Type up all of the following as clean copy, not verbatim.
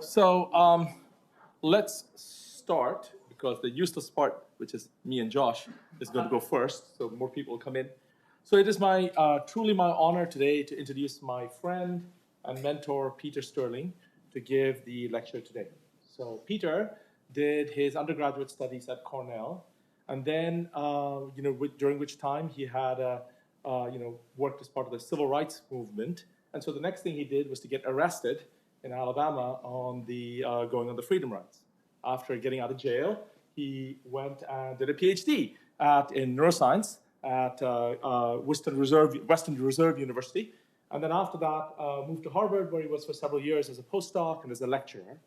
So let's start, because the useless part, which is me and Josh, is going to go first, so more people will come in. So it is truly my honor today to introduce my friend and mentor, Peter Sterling, to give the lecture today. So Peter did his undergraduate studies at Cornell, and then, during which time he had, worked as part of the civil rights movement. And so the next thing he did was to get arrested in Alabama on going on the freedom rides. After getting out of jail, he went and did a PhD in neuroscience at Western Reserve University. And then after that, moved to Harvard, where he was for several years as a postdoc and as a lecturer.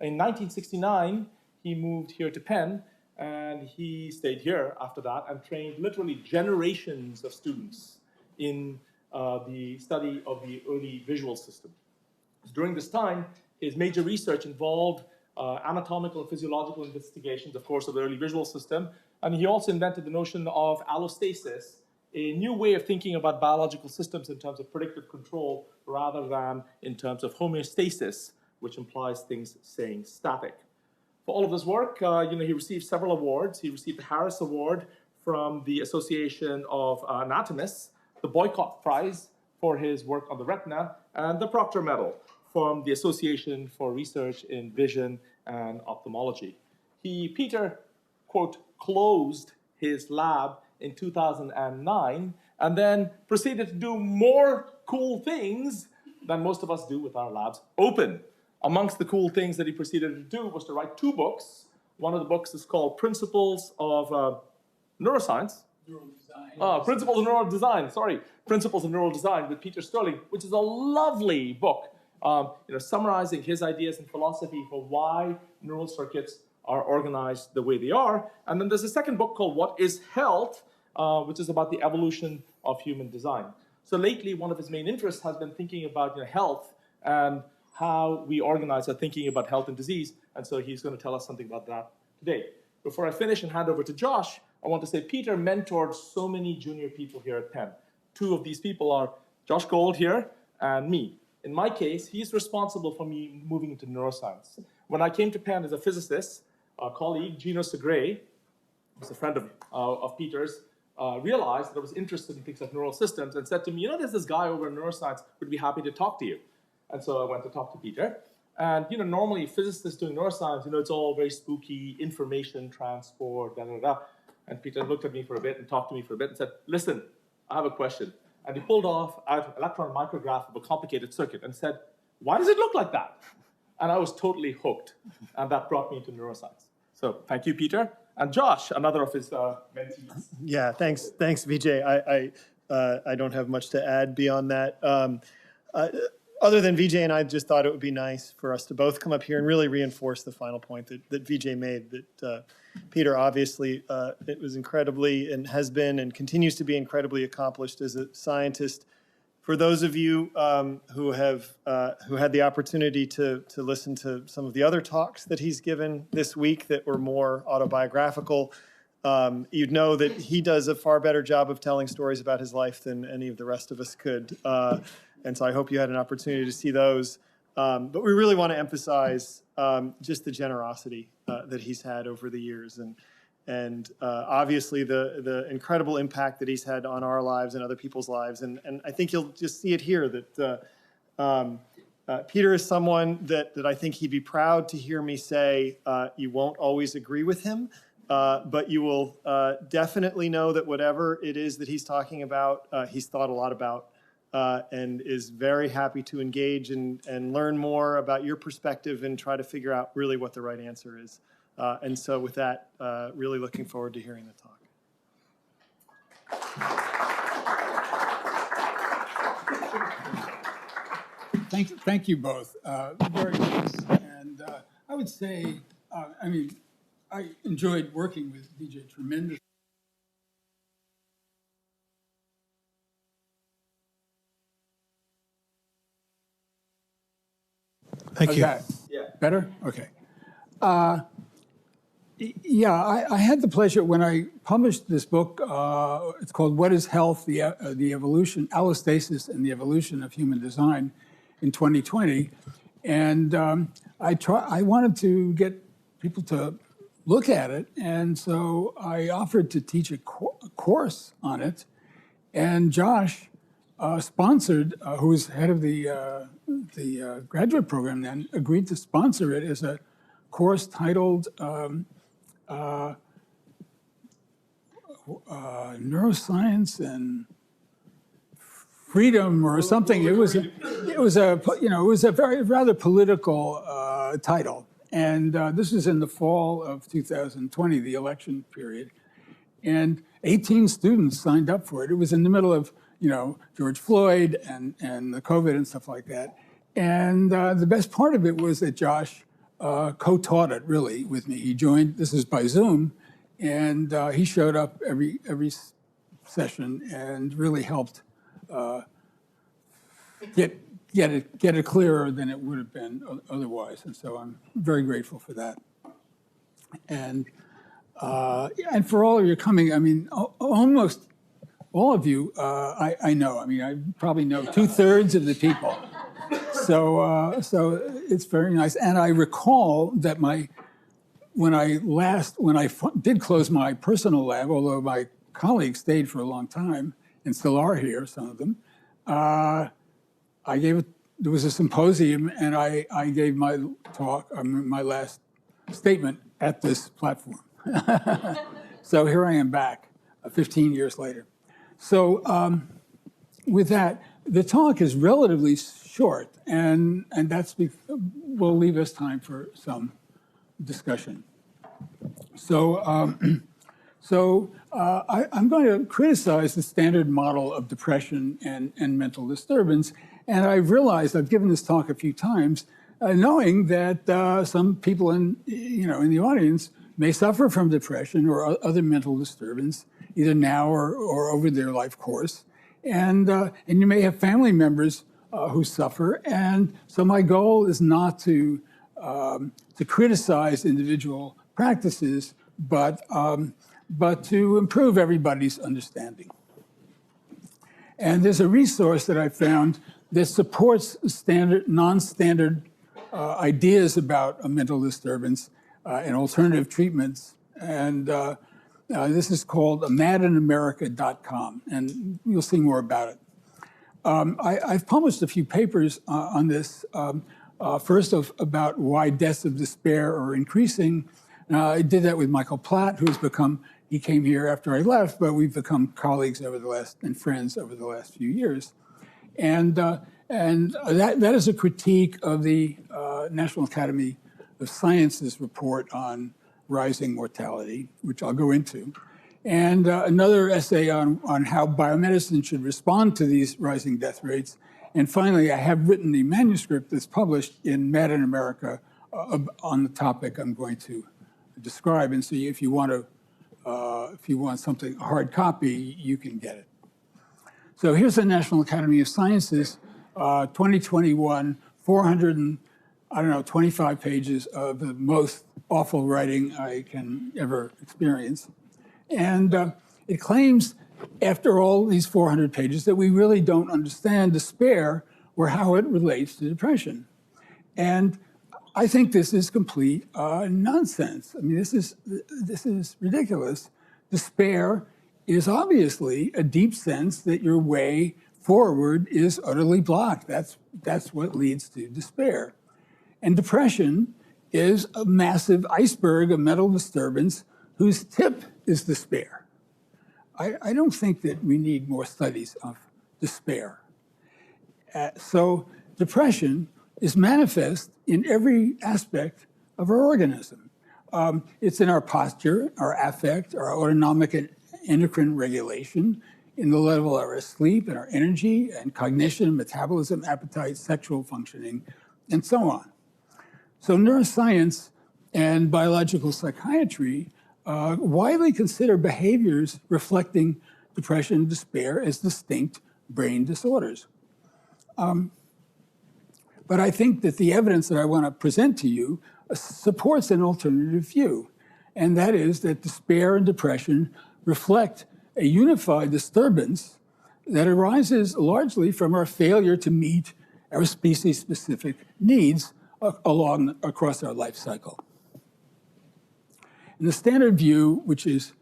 In 1969, he moved here to Penn, and he stayed here after that and trained literally generations of students in the study of the early visual system. During this time, his major research involved anatomical and physiological investigations, of course, of the early visual system. And he also invented the notion of allostasis, a new way of thinking about biological systems in terms of predictive control rather than in terms of homeostasis, which implies things staying static. For all of this work, he received several awards. He received the Harris Award from the Association of Anatomists, the Boycott Prize for his work on the retina, and the Proctor Medal from the Association for Research in Vision and Ophthalmology. Peter, quote, closed his lab in 2009 and then proceeded to do more cool things than most of us do with our labs open. Amongst the cool things that he proceeded to do was to write 2 books. One of the books is called Principles of Neuroscience. Principles of Neural Design with Peter Sterling, which is a lovely book, summarizing his ideas and philosophy for why neural circuits are organized the way they are. And then there's a second book called What is Health, which is about the evolution of human design. So lately, one of his main interests has been thinking about health and how we organize our thinking about health and disease. And so he's going to tell us something about that today. Before I finish and hand over to Josh, I want to say Peter mentored so many junior people here at Penn. 2 of these people are Josh Gold here and me. In my case, he's responsible for me moving into neuroscience. When I came to Penn as a physicist, a colleague, Gino Segre, who's a friend of Peter's, realized that I was interested in things like neural systems and said to me, there's this guy over in neuroscience who'd be happy to talk to you. And so I went to talk to Peter. And normally physicists doing neuroscience, it's all very spooky, information transport, And Peter looked at me for a bit and talked to me for a bit and said, listen, I have a question. And he pulled off an electron micrograph of a complicated circuit and said, why does it look like that? And I was totally hooked. And that brought me to neuroscience. So thank you, Peter. And Josh, another of his mentees. Yeah, thanks, Vijay. I don't have much to add beyond that. Other than Vijay and I just thought it would be nice for us to both come up here and really reinforce the final point that Vijay made, that Peter obviously it was incredibly and has been and continues to be incredibly accomplished as a scientist. For those of you who had the opportunity to listen to some of the other talks that he's given this week that were more autobiographical, you'd know that he does a far better job of telling stories about his life than any of the rest of us could. And so I hope you had an opportunity to see those. But we really want to emphasize just the generosity that he's had over the years, and obviously the incredible impact that he's had on our lives and other people's lives. And I think you'll just see it here that Peter is someone that I think he'd be proud to hear me say you won't always agree with him, but you will definitely know that whatever it is that he's talking about, he's thought a lot about. And is very happy to engage and learn more about your perspective and try to figure out really what the right answer is. And so with that, really looking forward to hearing the talk. Thank you both. Very nice. And I would say, I enjoyed working with Vijay tremendously. Thank you. Yeah. Better? Okay. Yeah, I had the pleasure when I published this book. It's called "What Is Health: The Evolution, Allostasis, and the Evolution of Human Design" in 2020, and I wanted to get people to look at it, and so I offered to teach a course on it, and Josh sponsored, who was head of the graduate program then, agreed to sponsor it as a course titled Neuroscience and Freedom or something. It was a very rather political title, and this was in the fall of 2020, the election period, and 18 students signed up for it. It was in the middle of George Floyd and the COVID and stuff like that, and the best part of it was that Josh co-taught it really with me. He joined. This is by Zoom, and he showed up every session and really helped get it clearer than it would have been otherwise. And so I'm very grateful for that. And for all of your coming, I mean, almost all of you, I know. I mean, I probably know 2/3 of the people. So it's very nice. And I recall that when I did close my personal lab, although my colleagues stayed for a long time and still are here, some of them, there was a symposium, and I gave my talk, my last statement at this platform. So here I am back 15 years later. So with that, the talk is relatively short, and will leave us time for some discussion. So I'm going to criticize the standard model of depression and mental disturbance. And I've realized, I've given this talk a few times, knowing that some people in the audience may suffer from depression or other mental disturbance, either now or over their life course. And you may have family members who suffer. And so my goal is not to criticize individual practices, but to improve everybody's understanding. And there's a resource that I found that supports non-standard ideas about a mental disturbance and alternative treatments. And this is called madinamerica.com, and you'll see more about it. I've published a few papers on this, first about why deaths of despair are increasing. I did that with Michael Platt, he came here after I left, but we've become colleagues and friends over the last few years. And that is a critique of the National Academy of Sciences report on rising mortality, which I'll go into. And another essay on how biomedicine should respond to these rising death rates. And finally, I have written a manuscript that's published in Mad in America on the topic I'm going to describe. And so if you want something, a hard copy, you can get it. So here's the National Academy of Sciences, 2021, 25 pages of the most awful writing I can ever experience. And it claims, after all these 400 pages, that we really don't understand despair or how it relates to depression. And I think this is complete nonsense. I mean, this is ridiculous. Despair is obviously a deep sense that your way forward is utterly blocked. That's what leads to despair. And depression is a massive iceberg of mental disturbance whose tip is despair. I don't think that we need more studies of despair. So depression is manifest in every aspect of our organism. It's in our posture, our affect, our autonomic and endocrine regulation, in the level of our sleep and our energy and cognition, metabolism, appetite, sexual functioning, and so on. So neuroscience and biological psychiatry widely consider behaviors reflecting depression and despair as distinct brain disorders. But I think that the evidence that I want to present to you supports an alternative view, and that is that despair and depression reflect a unified disturbance that arises largely from our failure to meet our species-specific needs across our life cycle. And the standard view, which is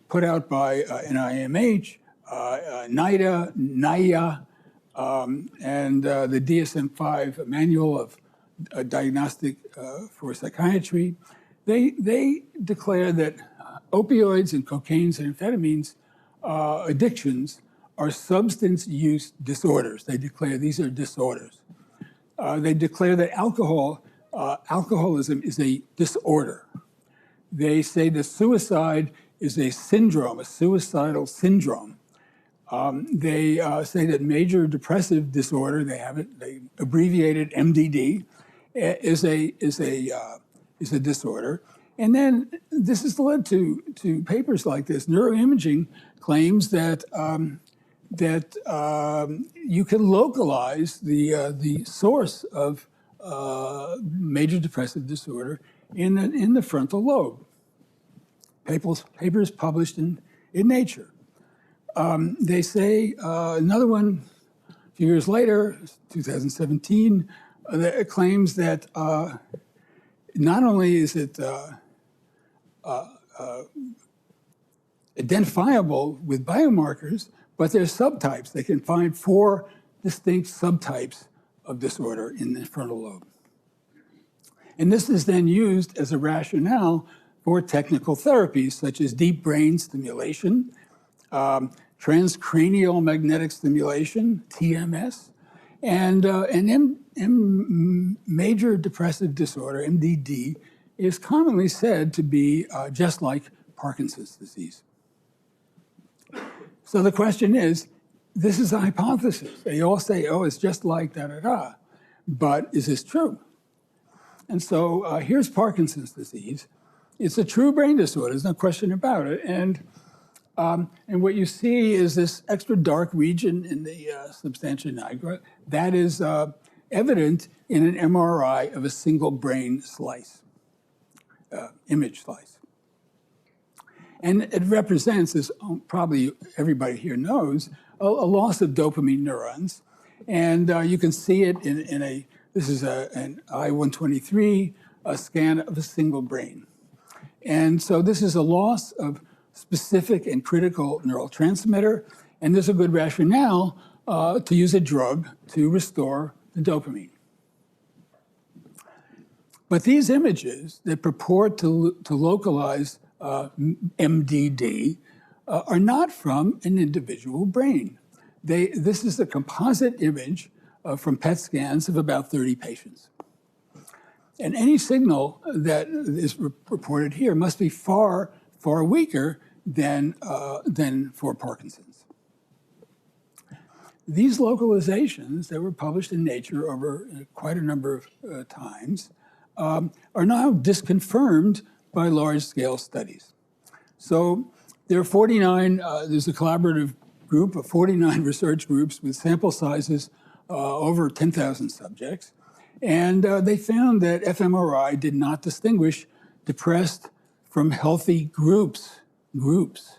put out by NIMH, NIDA, NIA, and the DSM-5 Manual of Diagnostic for Psychiatry, they declare that opioids and cocaines and amphetamines addictions are substance use disorders. They declare these are disorders. They declare that alcoholism is a disorder. They say that suicide is a syndrome, a suicidal syndrome. They say that major depressive disorder, they abbreviated MDD, is a disorder. And then this has led to papers like this. Neuroimaging claims that you can localize the source of major depressive disorder in the frontal lobe. Papers published in Nature. They say another one a few years later, 2017, that claims that not only is it identifiable with biomarkers, but there's subtypes. They can find 4 distinct subtypes of disorder in the frontal lobe. And this is then used as a rationale for technical therapies such as deep brain stimulation, transcranial magnetic stimulation, TMS, and major depressive disorder, MDD, is commonly said to be just like Parkinson's disease. So the question is, this is a hypothesis. They all say, oh, it's just like da-da-da. But is this true? And so here's Parkinson's disease. It's a true brain disorder, there's no question about it. And what you see is this extra dark region in the substantia nigra that is evident in an MRI of a single brain slice, image slice. And it represents, as probably everybody here knows, a loss of dopamine neurons. And you can see it this is an I-123, a scan of a single brain. And so this is a loss of specific and critical neurotransmitter, and there's a good rationale to use a drug to restore the dopamine. But these images that purport to localize MDD are not from an individual brain. This is a composite image from PET scans of about 30 patients. And any signal that is reported here must be far, far weaker than for Parkinson's. These localizations that were published in Nature over quite a number of times are now disconfirmed by large-scale studies. So there are 49, there's a collaborative group of 49 research groups with sample sizes over 10,000 subjects. And they found that fMRI did not distinguish depressed from healthy groups. This,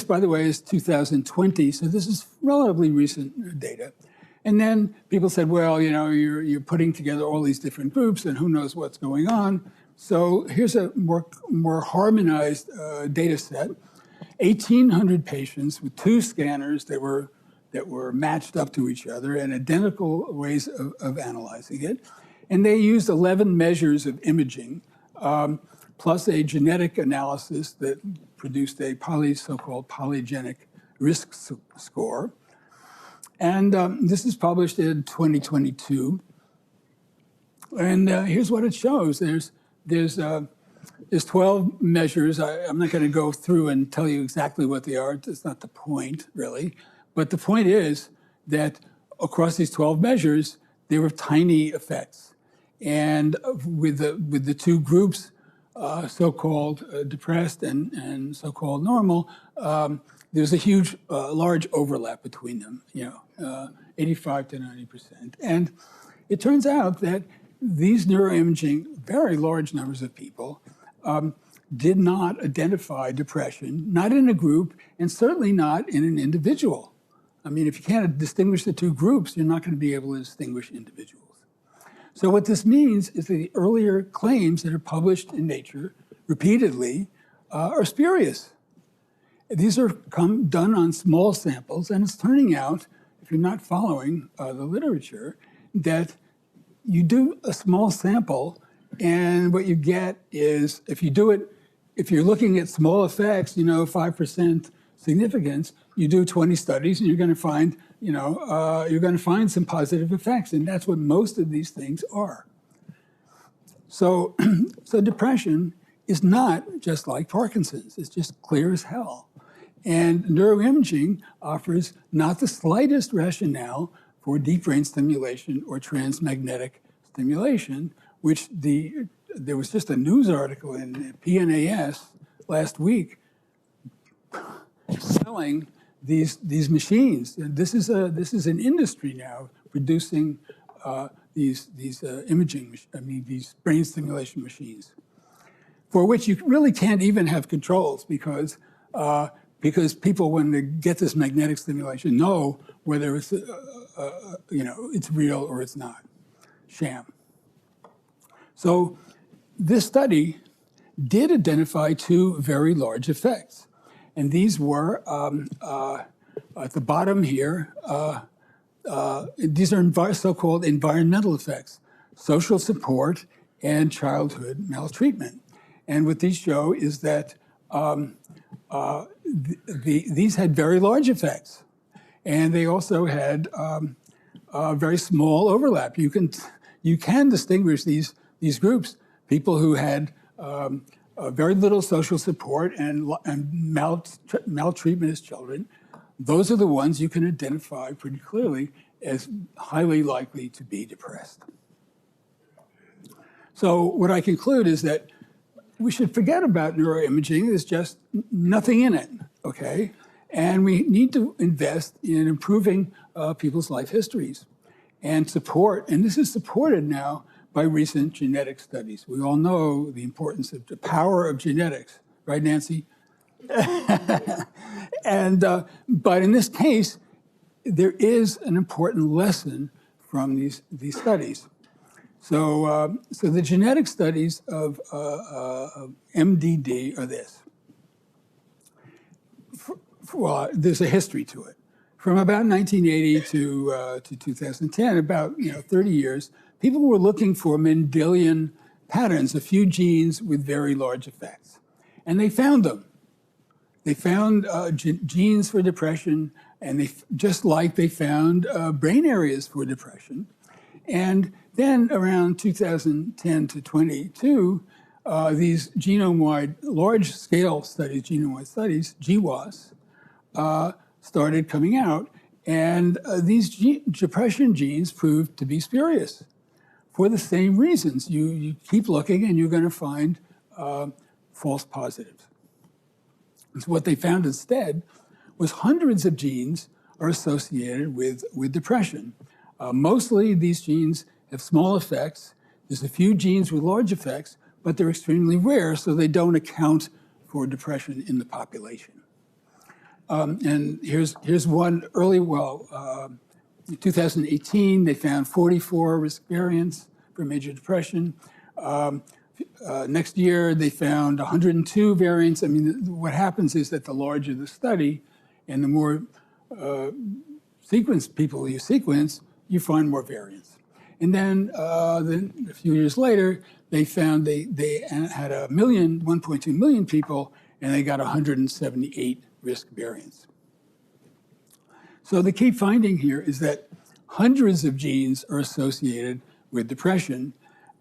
by the way, is 2020, so this is relatively recent data. And then people said, well, you know, you're putting together all these different groups, and who knows what's going on. So here's a more harmonized data set. 1,800 patients with 2 scanners that were matched up to each other and identical ways of analyzing it. And they used 11 measures of imaging, plus a genetic analysis that produced a so-called polygenic risk score. And this is published in 2022. And here's what it shows. There's 12 measures. I'm not going to go through and tell you exactly what they are. It's not the point, really. But the point is that across these 12 measures, there were tiny effects. And with the 2 groups, so-called depressed and so-called normal, there's a huge, large overlap between them, 85 to 90%. And it turns out that these neuroimaging, very large numbers of people, did not identify depression, not in a group, and certainly not in an individual. I mean, if you can't distinguish the two groups, you're not going to be able to distinguish individuals. So what this means is that the earlier claims that are published in Nature repeatedly are spurious. These are done on small samples, and it's turning out, if you're not following the literature, that you do a small sample, and what you get is, if you're looking at small effects, 5% significance, you do 20 studies, and you're going to find, some positive effects, and that's what most of these things are. So, so depression is not just like Parkinson's; it's just clear as hell. And neuroimaging offers not the slightest rationale for deep brain stimulation or transmagnetic stimulation, which there was just a news article in PNAS last week selling these machines. This is an industry now producing these brain stimulation machines, for which you really can't even have controls because people, when they get this magnetic stimulation, know whether it's it's real or it's not, sham. So this study did identify two very large effects, and these were at the bottom here. These are so-called environmental effects: social support and childhood maltreatment. And what these show is that these had very large effects, and they also had very small overlap. You can distinguish these groups: people who had very little social support and maltreatment as children. Those are the ones you can identify pretty clearly as highly likely to be depressed. So what I conclude is that we should forget about neuroimaging. There's just nothing in it, okay? And we need to invest in improving people's life histories and this is supported now by recent genetic studies. We all know the importance of the power of genetics, right, Nancy? But in this case, there is an important lesson from these studies. So the genetic studies of MDD are this. Well, there's a history to it. From about 1980 to 2010, about 30 years, people were looking for Mendelian patterns, a few genes with very large effects, and they found them. They found genes for depression, and just like they found brain areas for depression. And then around 2010 to 22, these genome-wide, large-scale studies, genome-wide studies, GWAS, started coming out, and these depression genes proved to be spurious for the same reasons. You keep looking, and you're going to find false positives. So what they found instead was hundreds of genes are associated with depression. Mostly these genes have small effects. There's a few genes with large effects, but they're extremely rare, so they don't account for depression in the population. And here's one early, in 2018, they found 44 risk variants for major depression. Next year, they found 102 variants. I mean, what happens is that the larger the study and the more people you sequence, you find more variants. And then a few years later, they found they had 1.2 million people, and they got 178 risk variants. So the key finding here is that hundreds of genes are associated with depression,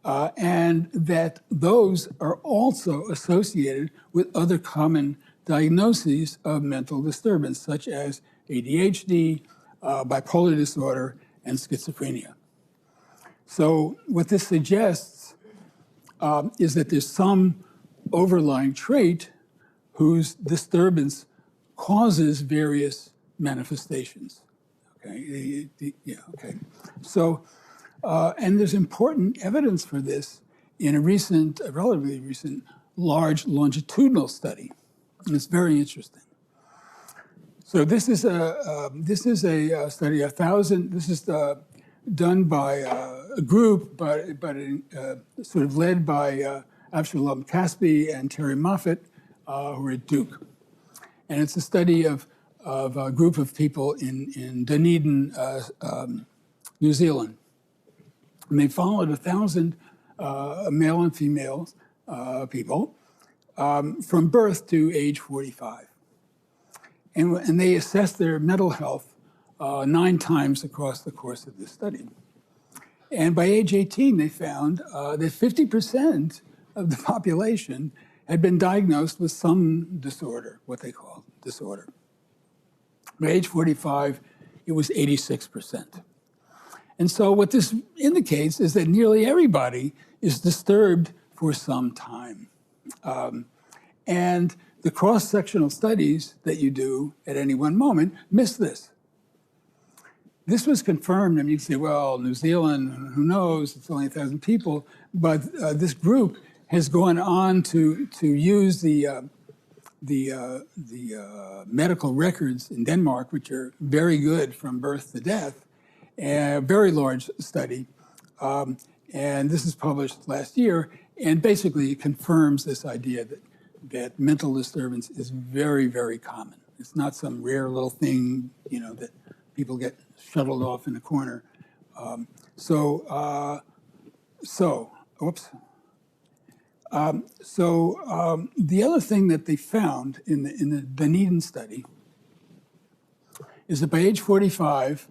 and that those are also associated with other common diagnoses of mental disturbance, such as ADHD, bipolar disorder, and schizophrenia. So what this suggests is that there's some overlying trait whose disturbance causes various manifestations. Okay, okay. So, and there's important evidence for this in a relatively recent, large longitudinal study. And it's very interesting. So this is a study, 1,000. This is done by a group, but sort of led by Avshalom Caspi and Terry Moffat, who are at Duke. And it's a study of a group of people in Dunedin, New Zealand. And they followed 1,000 male and female people from birth to age 45. And they assessed their mental health 9 times across the course of this study. And by age 18, they found that 50% of the population had been diagnosed with some disorder, what they call disorder. By age 45, it was 86%. And so what this indicates is that nearly everybody is disturbed for some time. And the cross-sectional studies that you do at any one moment miss this. This was confirmed, and you can say, well, New Zealand, who knows, it's only 1,000 people, but this group has gone on to use the medical records in Denmark, which are very good from birth to death, a very large study, and this is published last year, and basically it confirms this idea that mental disturbance is very, very common. It's not some rare little thing, that people get shuttled off in a corner. The other thing that they found in the Dunedin study is that by age 45,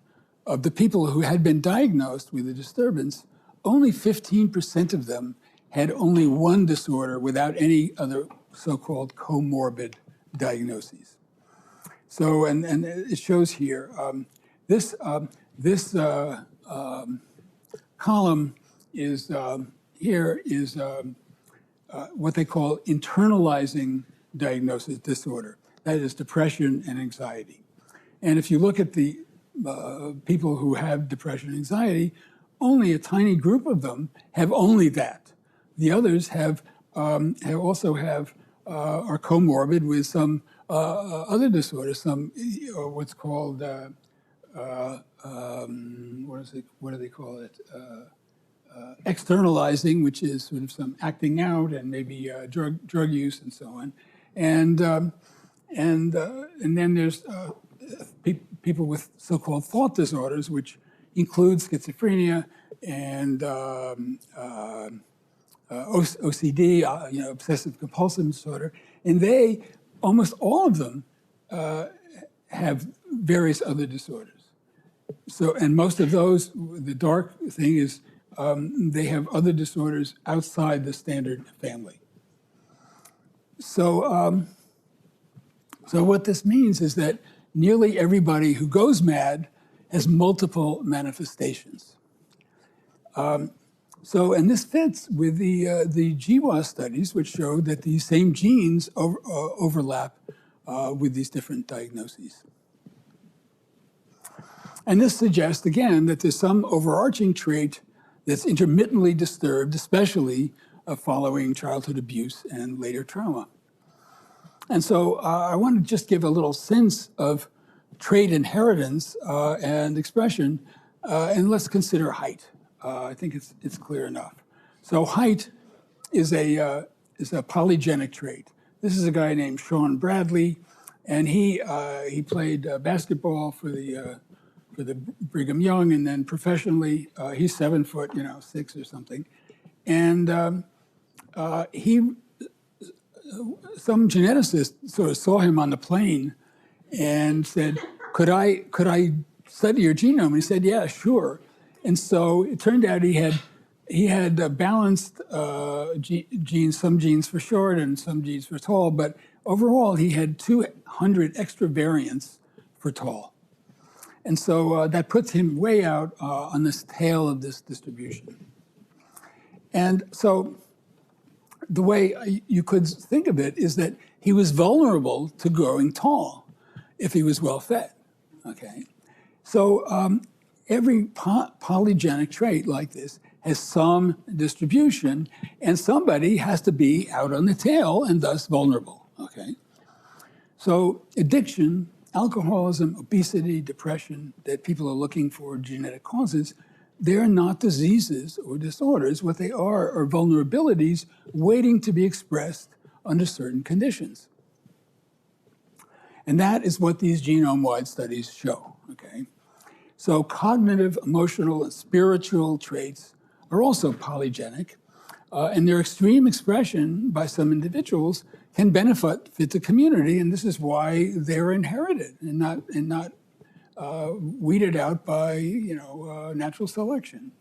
of the people who had been diagnosed with a disturbance, only 15% of them had only one disorder without any other so-called comorbid diagnoses. So, and it shows here, this column is, here is what they call internalizing diagnosis disorder. That is depression and anxiety. And if you look at the people who have depression and anxiety, only a tiny group of them have only that. The others also have are comorbid with some other disorders, some what's called what do they call it? Externalizing, which is sort of some acting out and maybe drug use and so on, and then there's people with so-called thought disorders, which include schizophrenia and OCD, obsessive compulsive disorder, and they, almost all of them, have various other disorders. So, and most of those, the dark thing is, they have other disorders outside the standard family. So, so what this means is that nearly everybody who goes mad has multiple manifestations. And this fits with the GWAS studies, which showed that these same genes overlap with these different diagnoses. And this suggests, again, that there's some overarching trait that's intermittently disturbed, especially following childhood abuse and later trauma. And so I want to just give a little sense of trait inheritance and expression, and let's consider height. I think it's clear enough. So height is a polygenic trait. This is a guy named Sean Bradley, and he played basketball for the Brigham Young, and then professionally he's 7 foot, 6 or something, and some geneticist sort of saw him on the plane and said, "Could I study your genome?" And he said, "Yeah, sure." And so it turned out he had balanced genes, some genes for short and some genes for tall, but overall he had 200 extra variants for tall. And so that puts him way out on this tail of this distribution. And so the way you could think of it is that he was vulnerable to growing tall if he was well fed, okay? So every polygenic trait like this has some distribution, and somebody has to be out on the tail and thus vulnerable, okay? So addiction alcoholism, obesity, depression, that people are looking for genetic causes, they're not diseases or disorders. What they are vulnerabilities waiting to be expressed under certain conditions. And that is what these genome-wide studies show, okay? So cognitive, emotional, and spiritual traits are also polygenic, and their extreme expression by some individuals can benefit the community, and this is why they're inherited and not weeded out by natural selection.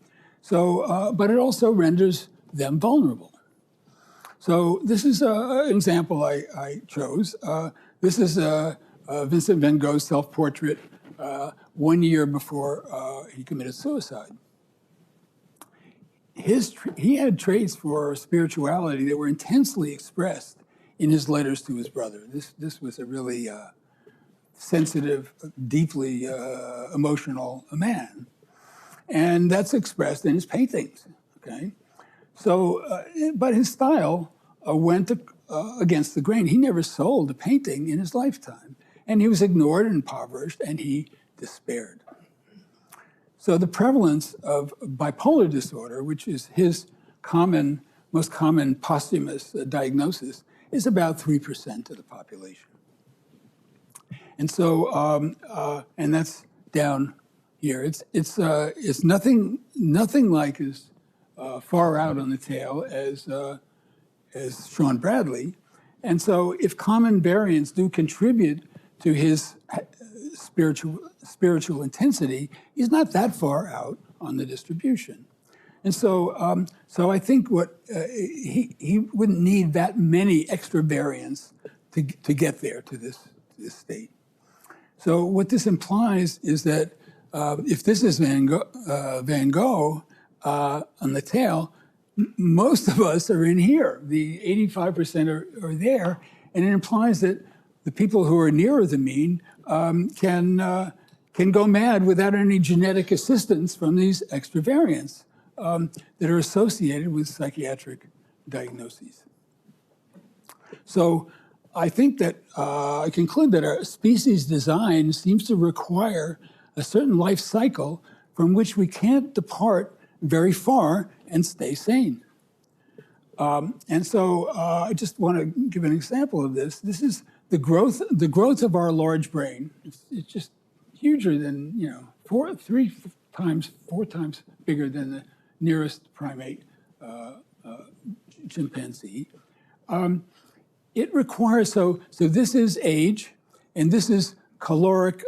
So, but it also renders them vulnerable. So this is an example I chose. This is Vincent van Gogh's self-portrait 1 year before he committed suicide. He had traits for spirituality that were intensely expressed in his letters to his brother. This was a really sensitive, deeply emotional man. And that's expressed in his paintings, okay? So, but his style went against the grain. He never sold a painting in his lifetime. And he was ignored and impoverished, and he despaired. So the prevalence of bipolar disorder, which is his most common posthumous diagnosis, is about 3% of the population. And so, and that's down here. It's nothing like as far out on the tail as Sean Bradley. And so if common variants do contribute to his spiritual intensity, he's not that far out on the distribution. And so, so I think he wouldn't need that many extra variants to get there to this state. So what this implies is that if this is Van Gogh on the tail, most of us are in here. The 85% are there, and it implies that the people who are nearer the mean can go mad without any genetic assistance from these extra variants that are associated with psychiatric diagnoses. So I think that I conclude that our species design seems to require a certain life cycle from which we can't depart very far and stay sane. And so I just want to give an example of this. This is the growth of our large brain. It's just huger than, 4 times bigger than the nearest primate, chimpanzee. It requires, so this is age, and this is caloric,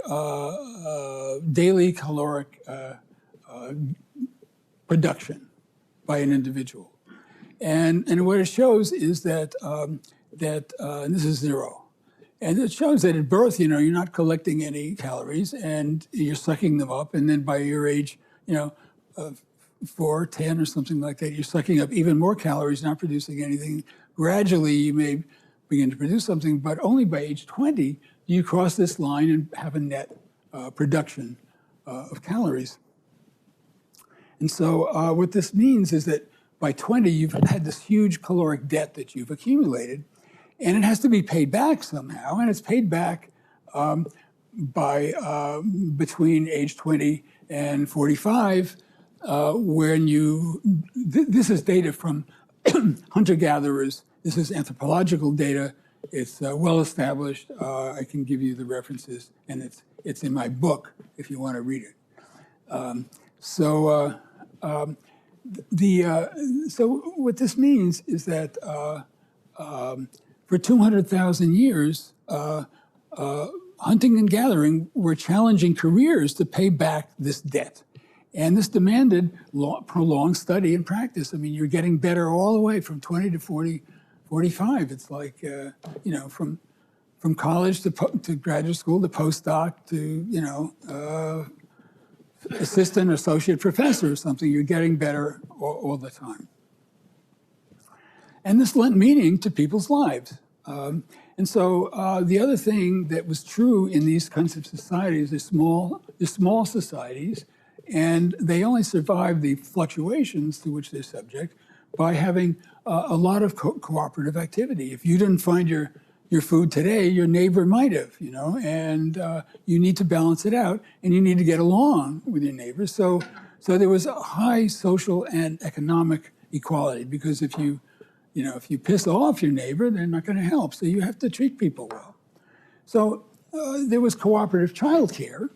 daily caloric production by an individual. And what it shows is that, and this is 0. And it shows that at birth, you're not collecting any calories and you're sucking them up. And then by your age, 4, 10 or something like that, you're sucking up even more calories, not producing anything. Gradually, you may begin to produce something, but only by age 20 do you cross this line and have a net production of calories. And so what this means is that by 20, you've had this huge caloric debt that you've accumulated, and it has to be paid back somehow, and it's paid back by between age 20 and 45, when this is data from hunter-gatherers. This is anthropological data. It's well established. I can give you the references, and it's in my book if you want to read it. So what this means is that for 200,000 years, hunting and gathering were challenging careers to pay back this debt. And this demanded prolonged study and practice. I mean, you're getting better all the way from 20 to 40, 45. It's like, from college to graduate school to postdoc to, assistant or associate professor or something. You're getting better all the time. And this lent meaning to people's lives. And so the other thing that was true in these kinds of societies, they're small societies, and they only survive the fluctuations to which they're subject by having a lot of cooperative activity. If you didn't find your your food today, your neighbor might have, and you need to balance it out, and you need to get along with your neighbors. So there was a high social and economic equality, because if you piss off your neighbor, they're not going to help. So you have to treat people well. So there was cooperative childcare,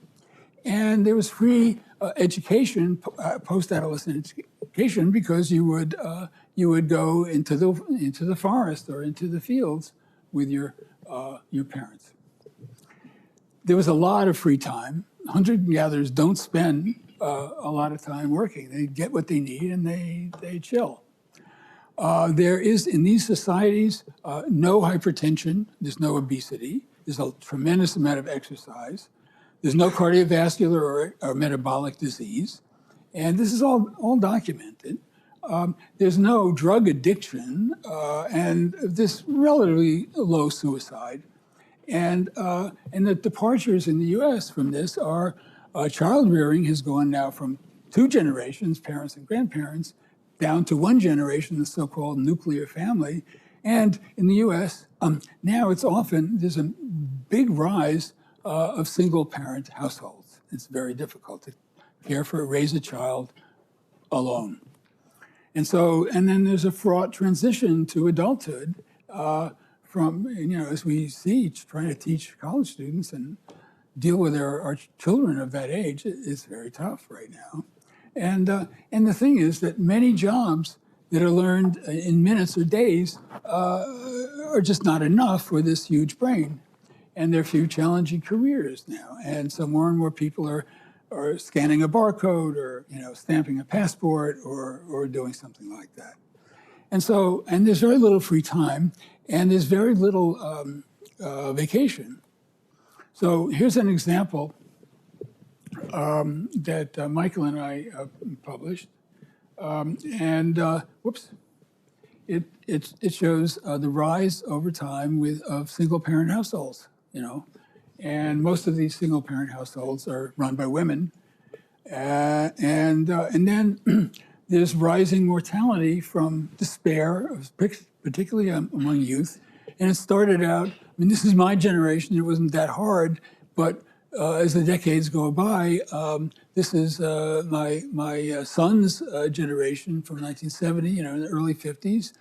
and there was free education, post-adolescent education, because you would go into the forest or into the fields with your parents. There was a lot of free time. Hunter-gatherers don't spend a lot of time working. They get what they need and they chill. There is, in these societies, no hypertension. There's no obesity. There's a tremendous amount of exercise. There's no cardiovascular or metabolic disease. And this is all documented. There's no drug addiction, and this relatively low suicide. And the departures in the US from this are child rearing has gone now from 2 generations, parents and grandparents, down to 1 generation, the so-called nuclear family. And in the US, now there's a big rise of single-parent households. It's very difficult to raise a child alone. And then there's a fraught transition to adulthood from, as we see, trying to teach college students and deal with our children of that age is very tough right now. And the thing is that many jobs that are learned in minutes or days are just not enough for this huge brain. And there are few challenging careers now. And so more and more people are scanning a barcode or stamping a passport or doing something like that. And there's very little free time, and there's very little vacation. So here's an example that Michael and I published. It shows the rise over time of single-parent households, and most of these single-parent households are run by women. And then there's rising mortality from despair, particularly among youth. And it started out, this is my generation, it wasn't that hard, but as the decades go by, this is my son's generation from 1970, in the early 50s.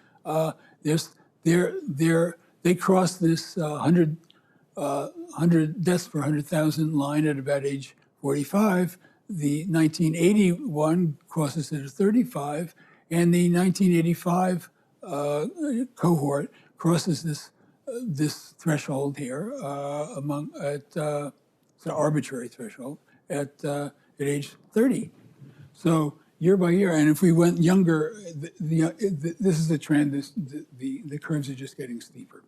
They crossed this 100 deaths per 100,000 line at about age 45. The 1981 crosses it at 35, and the 1985 cohort crosses this threshold here it's an arbitrary threshold at age 30. So year by year, and if we went younger, this is the trend. The curves are just getting steeper.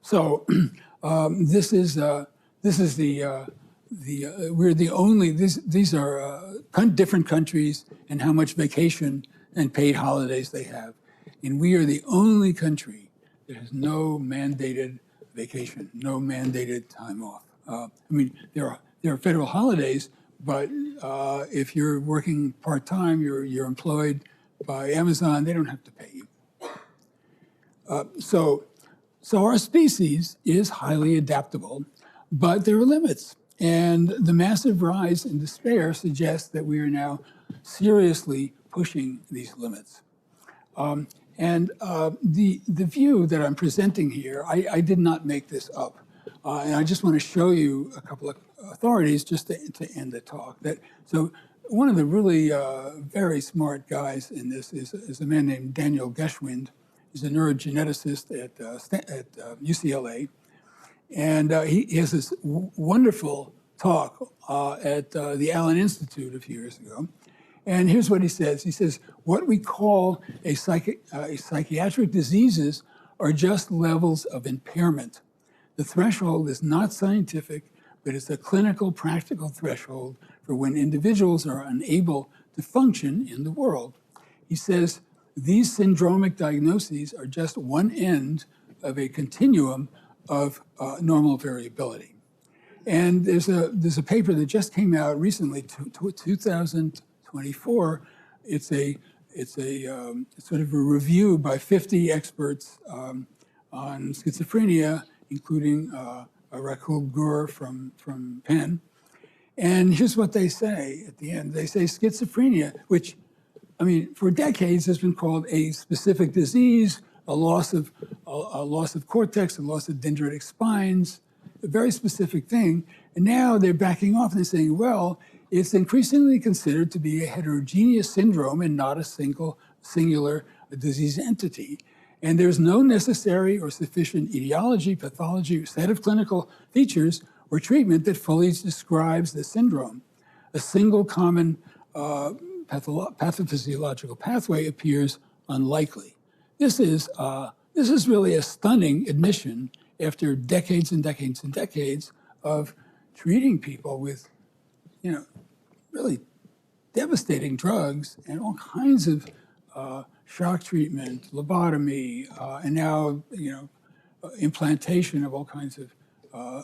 So this is we're the only. These are different countries and how much vacation and paid holidays they have, and we are the only country that has no mandated vacation, no mandated time off. There are federal holidays, but if you're working part-time, you're employed by Amazon, they don't have to pay you. So our species is highly adaptable, but there are limits. And the massive rise in despair suggests that we are now seriously pushing these limits. The view that I'm presenting here, I did not make this up. And I just want to show you a couple of authorities just to end the talk. So one of the really very smart guys in this is a man named Daniel Geschwind. He's a neurogeneticist at UCLA. And he has this wonderful talk at the Allen Institute a few years ago. And here's what he says. He says, what we call psychiatric diseases are just levels of impairment. The threshold is not scientific, but it's a clinical, practical threshold for when individuals are unable to function in the world. He says, these syndromic diagnoses are just one end of a continuum of normal variability. And there's a paper that just came out recently, 2024. It's a sort of a review by 50 experts on schizophrenia, including Rakul Gur from Penn. And here's what they say at the end. They say schizophrenia, which, I mean, for decades has been called a specific disease, a loss of cortex, a loss of dendritic spines, a very specific thing. And now they're backing off and they're saying, well, it's increasingly considered to be a heterogeneous syndrome and not a singular disease entity. And there's no necessary or sufficient etiology, pathology, or set of clinical features or treatment that fully describes the syndrome. A single common pathophysiological pathway appears unlikely. This is really a stunning admission after decades and decades and decades of treating people with, really devastating drugs and all kinds of shock treatment, lobotomy, and now, implantation of all kinds of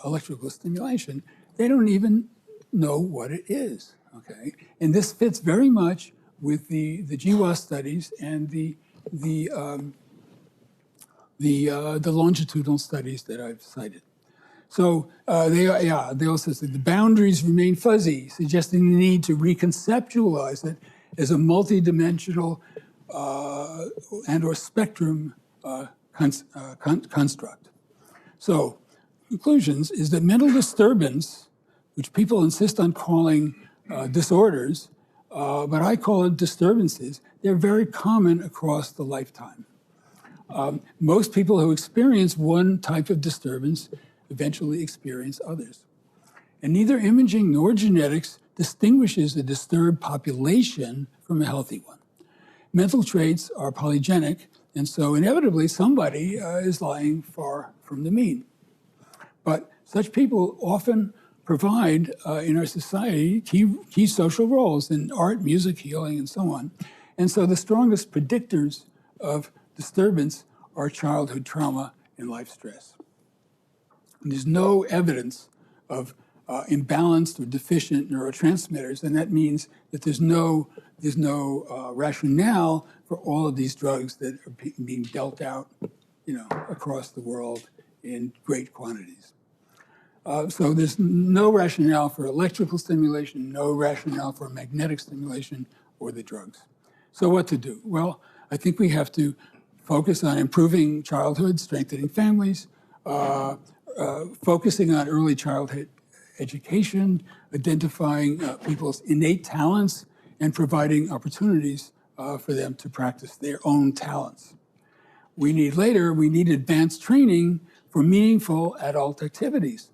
electrical stimulation. They don't even know what it is, okay? And this fits very much with the GWAS studies and the longitudinal studies that I've cited. So they also say the boundaries remain fuzzy, suggesting the need to reconceptualize it as a multidimensional and or spectrum construct. So conclusions is that mental disturbance, which people insist on calling disorders, but I call it disturbances, they're very common across the lifetime. Most people who experience one type of disturbance eventually experience others. And neither imaging nor genetics distinguishes a disturbed population from a healthy one. Mental traits are polygenic, and so inevitably somebody is lying far from the mean. But such people often provide in our society key social roles in art, music, healing, and so on. And so the strongest predictors of disturbance are childhood trauma and life stress. And there's no evidence of imbalanced or deficient neurotransmitters, and that means that there's no rationale for all of these drugs that are being dealt out, across the world in great quantities. So there's no rationale for electrical stimulation, no rationale for magnetic stimulation or the drugs. So what to do? Well, I think we have to focus on improving childhood, strengthening families, focusing on early childhood education, identifying people's innate talents, and providing opportunities for them to practice their own talents. We need advanced training for meaningful adult activities.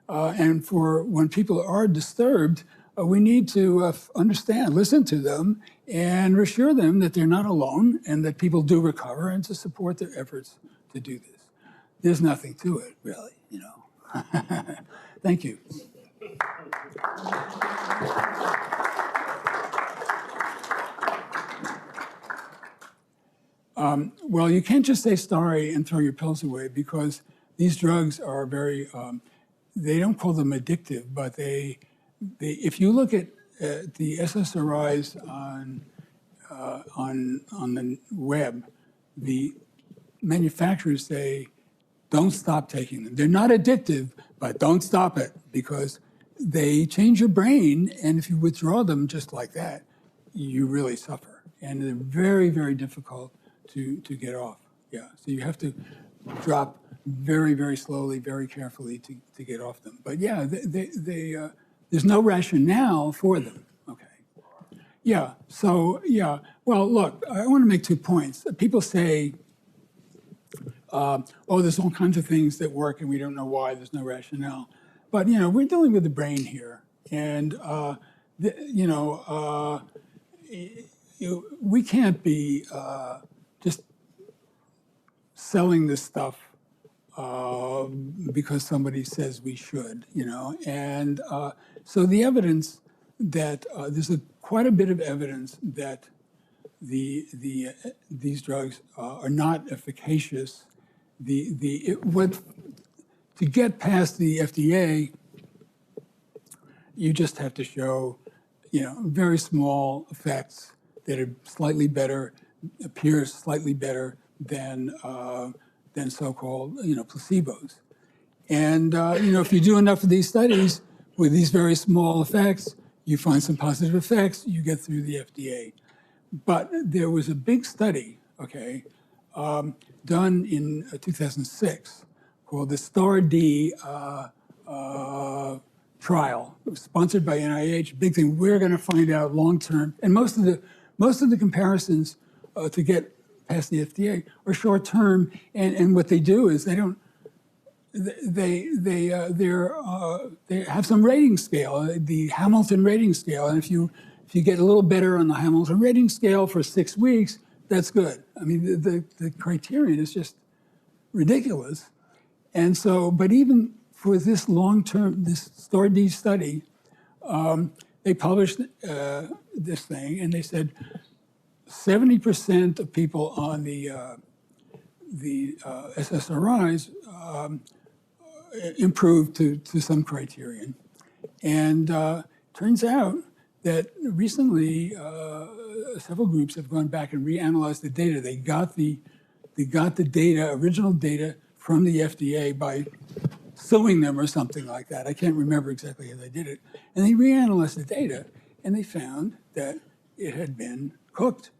And for when people are disturbed, we need to understand, listen to them, and reassure them that they're not alone and that people do recover, and to support their efforts to do this. There's nothing to it, really, Thank you. Well, you can't just say sorry and throw your pills away, because these drugs are very, they don't call them addictive, but they if you look at the SSRIs on the web, the manufacturers say, don't stop taking them. They're not addictive, but don't stop it, because they change your brain, and if you withdraw them just like that, you really suffer. And they're very, very difficult to get off. Yeah, so you have to drop very, very slowly, very carefully to get off them. But yeah, there's no rationale for them. Okay. Yeah, so yeah, well, look, I want to make 2 points. People say, there's all kinds of things that work and we don't know why, there's no rationale. But, we're dealing with the brain here. And, we can't be just selling this stuff because somebody says we should, And so the evidence that there's quite a bit of evidence that these drugs are not efficacious. To get past the FDA, you just have to show, very small effects that are slightly better, appears slightly better than than so-called, placebos. And, if you do enough of these studies with these very small effects, you find some positive effects, you get through the FDA. But there was a big study, done in 2006 called the STAR-D trial. It was sponsored by NIH, big thing. We're going to find out long-term. And most of the comparisons to get past the FDA are short-term. And what they do is they don't, they have some rating scale, the Hamilton rating scale, and if you get a little better on the Hamilton rating scale for 6 weeks, that's good. I mean, the criterion is just ridiculous, and so, but even for this long-term, this STAR-D study, they published this thing, and they said 70% of people on the SSRIs improved to some criterion. And turns out that recently several groups have gone back and reanalyzed the data. They got the data, original data from the FDA by suing them or something like that. I can't remember exactly how they did it. And they reanalyzed the data and they found that it had been cooked.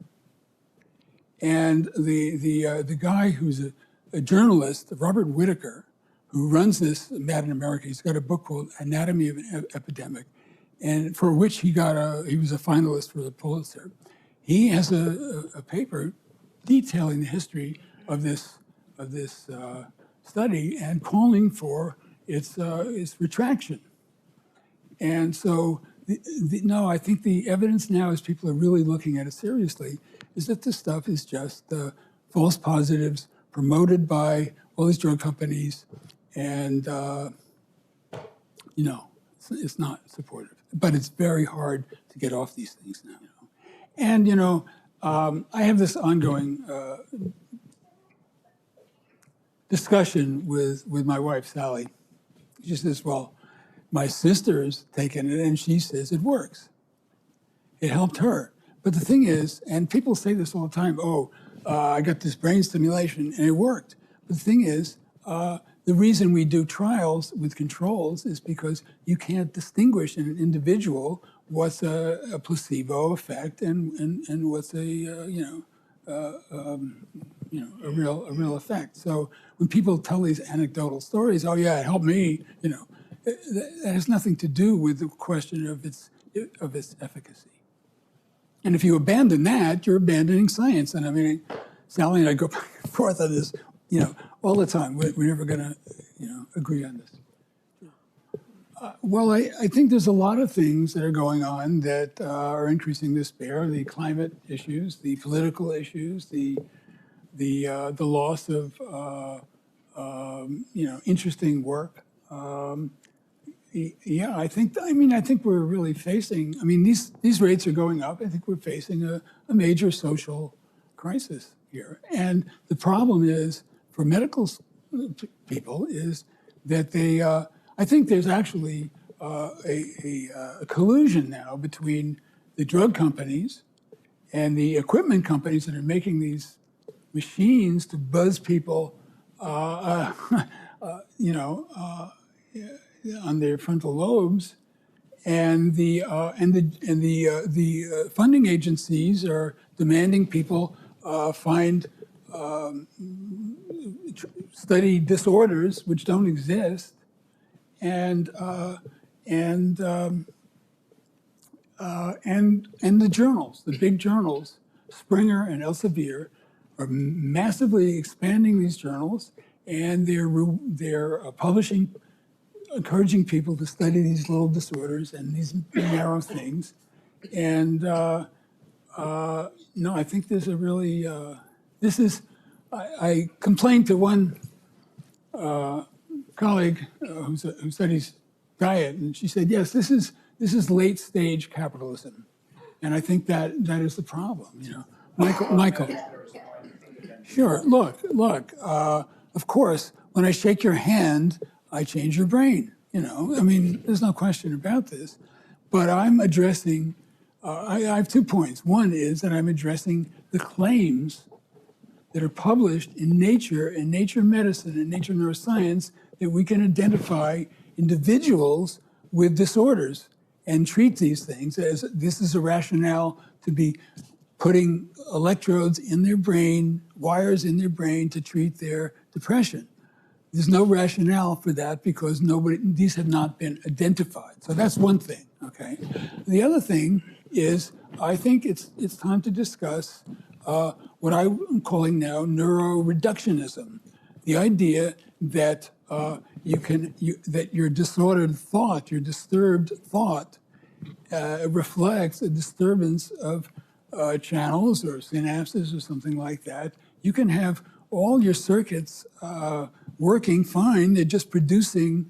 And the guy who's a journalist, Robert Whitaker, who runs this Mad in America, he's got a book called Anatomy of an Epidemic, and for which he was a finalist for the Pulitzer. He has a paper detailing the history of this study and calling for its retraction. And so, no, I think the evidence now, as people are really looking at it seriously, is that this stuff is just false positives promoted by all these drug companies, and it's not supportive. But it's very hard to get off these things now. And I have this ongoing discussion with my wife Sally. She says, "Well, my sister's taken it, and she says it works. It helped her." But the thing is, and people say this all the time, I got this brain stimulation and it worked. But the thing is, the reason we do trials with controls is because you can't distinguish in an individual what's a placebo effect and what's a real effect. So when people tell these anecdotal stories, "Oh yeah, it helped me," that has nothing to do with the question of its efficacy. And if you abandon that, you're abandoning science. And I mean, Sally and I go back and forth on this, all the time. We're never going to, agree on this. Well, I think there's a lot of things that are going on that are increasing despair: the climate issues, the political issues, the loss of interesting work. Yeah, I think we're really facing. I mean, these rates are going up. I think we're facing a major social crisis here, and the problem is for medical people is that they. I think there's actually a collusion now between the drug companies and the equipment companies that are making these machines to buzz people, on their frontal lobes, and the funding agencies are demanding people study disorders which don't exist, and the journals, the big journals, Springer and Elsevier, are massively expanding these journals, and they're publishing, encouraging people to study these little disorders and these narrow things. And I think there's a really, I complained to one colleague who studies diet, and she said, yes, this is late stage capitalism. And I think that is the problem, Michael. Sure, look, of course, when I shake your hand, I change your brain, there's no question about this. But I'm addressing, I have 2 points. One is that I'm addressing the claims that are published in Nature and Nature Medicine and Nature Neuroscience that we can identify individuals with disorders and treat these things as this is a rationale to be putting electrodes in their brain, wires in their brain to treat their depression. There's no rationale for that because these have not been identified. So that's one thing, okay? The other thing is I think it's time to discuss what I'm calling now neuroreductionism, the idea that that your disordered thought, your disturbed thought, reflects a disturbance of channels or synapses or something like that. You can have all your circuits working fine. They're just producing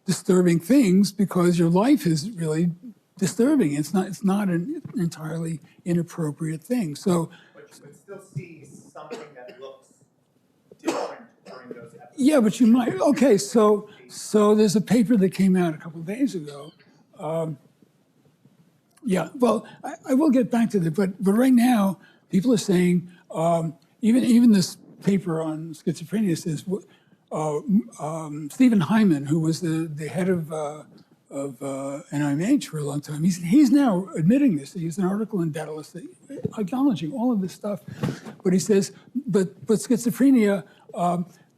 disturbing things because your life is really disturbing. It's not an entirely inappropriate thing. So, but you would still see something that looks different during those episodes. yeah, but you might. Okay, so there's a paper that came out a couple of days ago. Yeah, well, I will get back to that, but right now people are saying even this paper on schizophrenia says Stephen Hyman, who was the head of NIMH for a long time, he's now admitting this. He has an article in Daedalus acknowledging all of this stuff, but he says, but schizophrenia,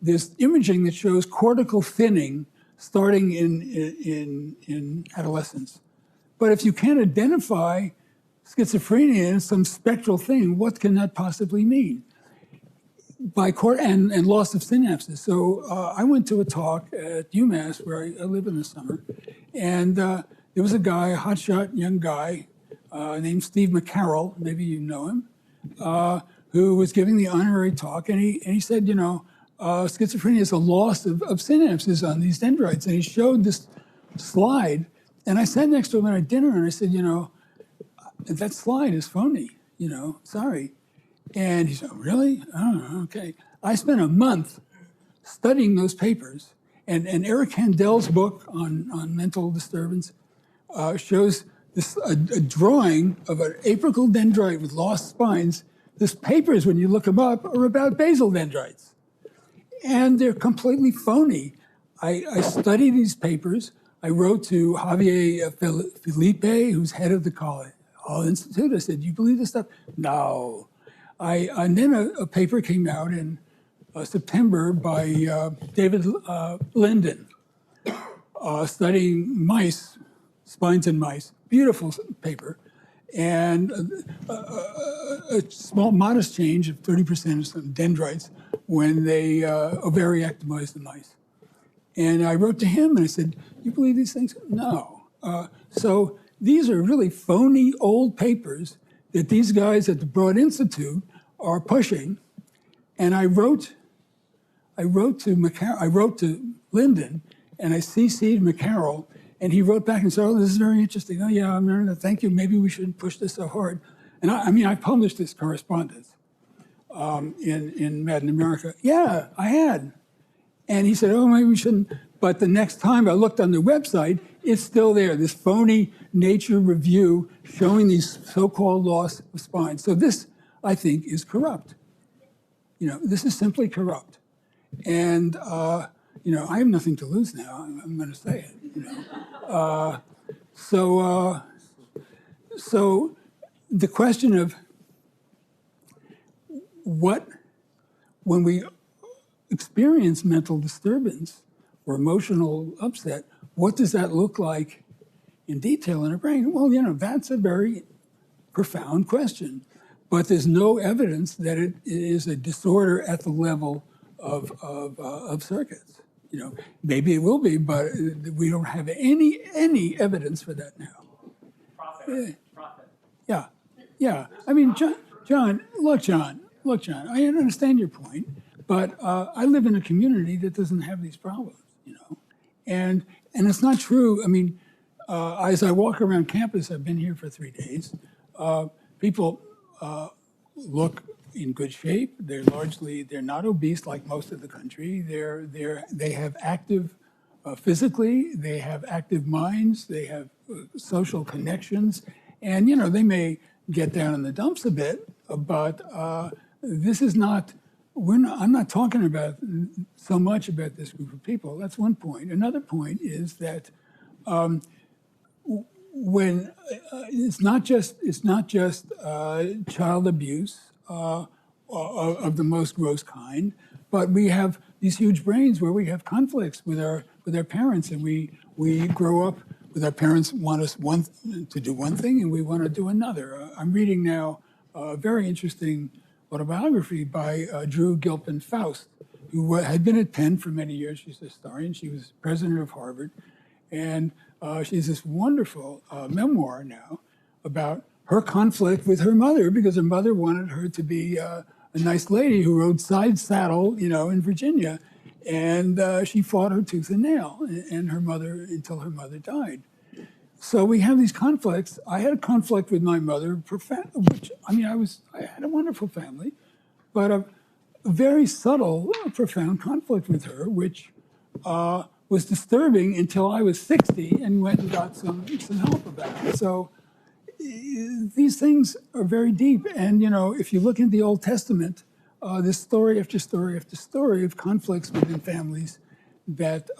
there's imaging that shows cortical thinning starting in adolescence. But if you can't identify schizophrenia as some spectral thing, what can that possibly mean? And loss of synapses. So I went to a talk at UMass where I live in the summer, and there was a guy, a hotshot young guy named Steve McCarroll, maybe you know him, who was giving the honorary talk, and he said, schizophrenia is a loss of synapses on these dendrites, and he showed this slide. And I sat next to him at dinner and I said, that slide is phony, sorry. And he said, really? Oh, okay. I spent a month studying those papers. And Eric Handel's book on mental disturbance shows a drawing of an apical dendrite with lost spines. These papers, when you look them up, are about basal dendrites. And they're completely phony. I studied these papers. I wrote to Javier Felipe, who's head of the Hall Institute. I said, do you believe this stuff? No. And then a paper came out in September by David Linden, studying mice, spines in mice. Beautiful paper. And a small, modest change of 30% of some dendrites when they ovariectomized the mice. And I wrote to him and I said, you believe these things? No. So these are really phony old papers that these guys at the Broad Institute are pushing. And I wrote to Linden and I CC'd McCarroll, and he wrote back and said, oh, this is very interesting. Oh yeah, I'm learning that. Thank you. Maybe we shouldn't push this so hard. And I published this correspondence in Mad in America. Yeah, I had. And he said, oh, maybe we shouldn't. But the next time I looked on the website, it's still there, this phony Nature review showing these so-called loss of spines. So this, I think, is corrupt. This is simply corrupt. And, I have nothing to lose now. I'm going to say it, So the question of when we experience mental disturbance or emotional upset, what does that look like in detail in our brain? Well, that's a very profound question. But there's no evidence that it is a disorder at the level of circuits. Maybe it will be, but we don't have any evidence for that now. Profit. Yeah. I mean, John, I understand your point, but I live in a community that doesn't have these problems, and it's not true. I mean, as I walk around campus, I've been here for 3 days. People look in good shape. They're not obese like most of the country. They have active physically. They have active minds. They have social connections, and they may get down in the dumps a bit, but this is not I'm not talking about so much about this group of people. That's one point. Another point is that when it's not just child abuse of the most gross kind, but we have these huge brains where we have conflicts with our parents, and we grow up with our parents want us to do one thing and we want to do another. I'm reading now a very interesting autobiography by Drew Gilpin Faust, who had been at Penn for many years. She's a historian. She was president of Harvard. And she has this wonderful memoir now about her conflict with her mother, because her mother wanted her to be a nice lady who rode side saddle, in Virginia. And she fought her tooth and nail, and her mother, until her mother died. So we have these conflicts. I had a conflict with my mother, which, I had a wonderful family, but a very subtle, profound conflict with her, which was disturbing until I was 60 and went and got some help about it. So these things are very deep. And, if you look in the Old Testament, there's story after story after story of conflicts within families that,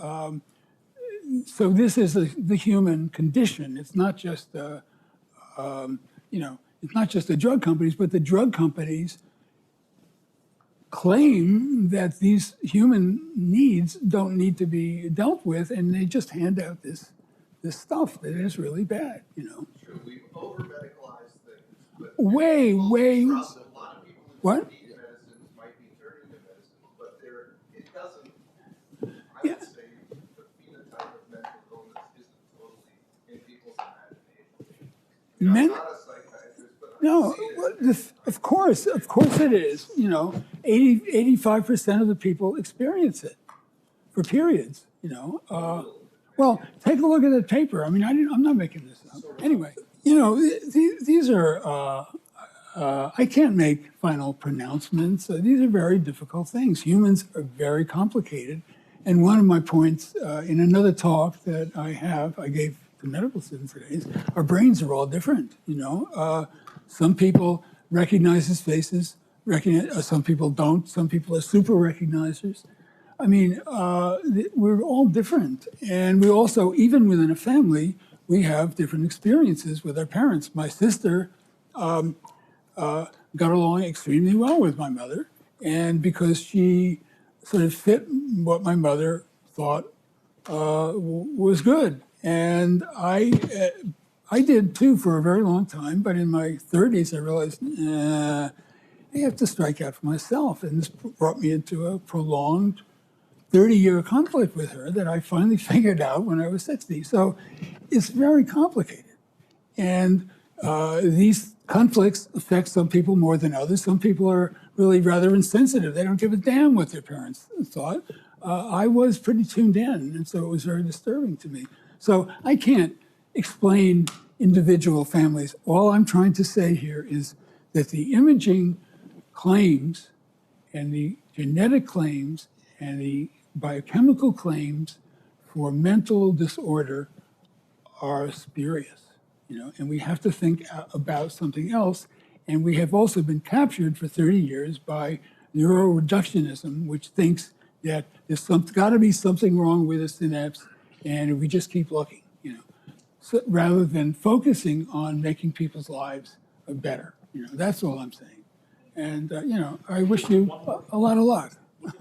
so this is the human condition. It's not just, it's not just the drug companies, but the drug companies claim that these human needs don't need to be dealt with, and they just hand out this stuff that is really bad, Sure, we've over-medicalized things. But Way. a lot of people who What? need medicines might be turning to medicine, but it doesn't, I Yeah. would say, the phenotype of mental illness isn't totally in people's imagination. I'm not a psychiatrist, but No, I've seen it. of course it is. 85% of the people experience it for periods. Well, take a look at that paper. I'm not making this up. Anyway, these are. I can't make final pronouncements. These are very difficult things. Humans are very complicated, and one of my points in another talk that I gave to medical students today is our brains are all different. Some people recognize his faces, some people don't. Some people are super recognizers. We're all different. And we also, even within a family, we have different experiences with our parents. My sister got along extremely well with my mother, and because she sort of fit what my mother thought was good. And I did too for a very long time, but in my 30s I realized I have to strike out for myself. And this brought me into a prolonged 30-year conflict with her that I finally figured out when I was 60. So it's very complicated. And these conflicts affect some people more than others. Some people are really rather insensitive. They don't give a damn what their parents thought. I was pretty tuned in, and so it was very disturbing to me. So I can't explain individual families. All I'm trying to say here is that the imaging claims and the genetic claims and the biochemical claims for mental disorder are spurious, and we have to think about something else. And we have also been captured for 30 years by neuroreductionism, which thinks that there's got to be something wrong with the synapse, and we just keep looking, so, rather than focusing on making people's lives better. That's all I'm saying. And, I wish you a lot of luck.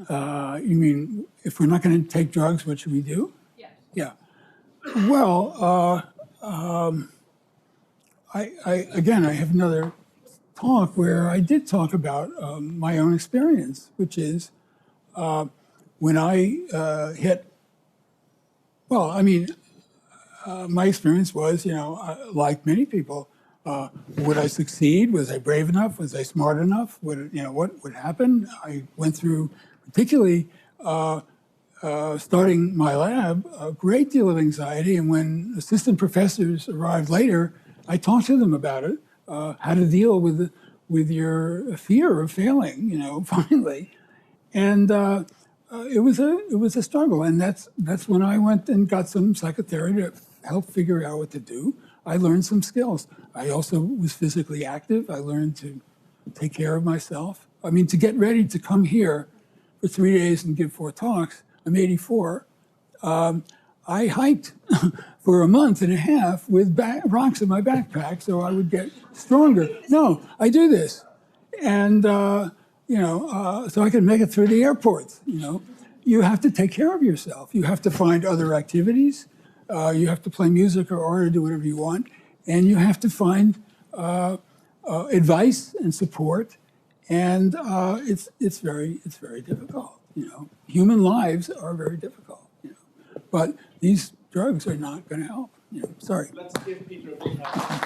You mean, if we're not going to take drugs, what should we do? Yeah. Well, I have another talk where I did talk about my own experience, which is when I hit, my experience was, like many people, would I succeed? Was I brave enough? Was I smart enough? What would happen? I went through, particularly starting my lab, a great deal of anxiety. And when assistant professors arrived later, I talked to them about it, how to deal with your fear of failing, finally. And it was a struggle. And that's when I went and got some psychotherapy to help figure out what to do. I learned some skills. I also was physically active. I learned to take care of myself. I mean, to get ready to come here for 3 days and give 4 talks, I'm 84. I hiked for a month and a half with rocks in my backpack so I would get stronger. No, I do this. And, so I can make it through the airports, You have to take care of yourself. You have to find other activities. You have to play music or art or do whatever you want. And you have to find advice and support. And it's very difficult, Human lives are very difficult, But these drugs are not going to help. Sorry. Let's give Peter a big hand.